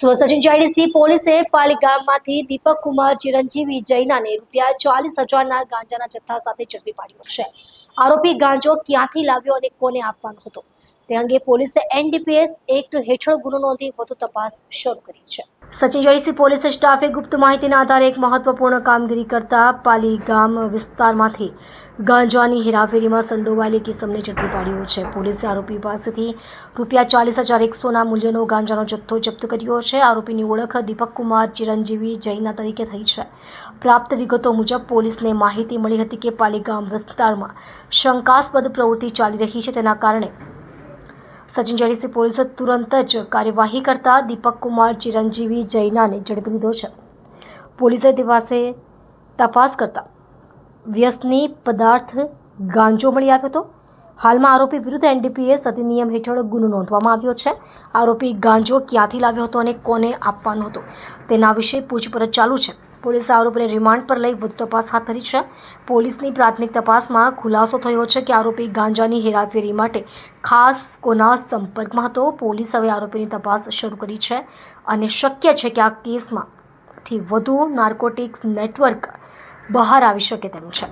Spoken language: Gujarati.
સુરત સચિન જીઆઈડીસી પોલીસે પાલી ગામમાંથી દીપક કુમાર ચિરંજીવી જૈનાને ₹40,000ના ગાંજાના જથ્થા સાથે ઝડપી પાડ્યો છે। આરોપી ગાંજો ક્યાંથી લાવ્યો અને કોને આપવાનો હતો તે અંગે પોલીસે એનડીપીએસ એક્ટ હેઠળ ગુનો નોંધી વધુ તપાસ શરૂ કરી છે। સચિન જીઆઈડીસી પોલીસ સ્ટાફે ગુપ્ત માહિતીના આધારે એક મહત્વપૂર્ણ કામગીરી કરતા પાલી ગામ વિસ્તારમાંથી ગાંજાની હેરાફેરીમાં સંડોવાયેલી કિસમને ઝડપી પાડ્યો છે। પોલીસે આરોપી પાસેથી ₹40,100ના મૂલ્યનો ગાંજાનો જથ્થો જપ્ત કર્યો છે। આરોપીની ઓળખ દીપક કુમાર ચિરંજીવી જૈના તરીકે થઈ છે। પ્રાપ્ત વિગતો મુજબ પોલીસને માહિતી મળી હતી કે પાલીગામ વિસ્તારમાં શંકાસ્પદ પ્રવૃત્તિ ચાલી રહી છે। તેના કારણે સચિન જીઆઈડીસી પોલીસે તુરંત જ કાર્યવાહી કરતા દીપક કુમાર ચિરંજીવી જૈનાને ઝડપી લીધો છે। પોલીસે તે પાસે તપાસ કરતા વ્યસની પદાર્થ ગાંજો મળી આવ્યો હતો। હાલમાં આરોપી વિરુદ્ધ એનડીપીએસ અધિનિયમ હેઠળ ગુનો નોંધવામાં આવ્યો છે। આરોપી ગાંજો ક્યાંથી લાવ્યો હતો અને કોને આપવાનો હતો તેના વિશે પૂછપરછ ચાલુ છે। પોલીસે આરોપીને રિમાન્ડ પર લઈ વધુ તપાસ હાથ ધરી છે। પોલીસની પ્રાથમિક તપાસમાં ખુલાસો થયો છે કે આરોપી ગાંજાની હેરાફેરી માટે ખાસ કોના સંપર્કમાં હતો। પોલીસ હવે આરોપીની તપાસ શરૂ કરી છે અને શક્ય છે કે આ કેસમાંથી વધુ નાર્કોટિક્સ નેટવર્ક બહાર આવી શકે તેમ છે।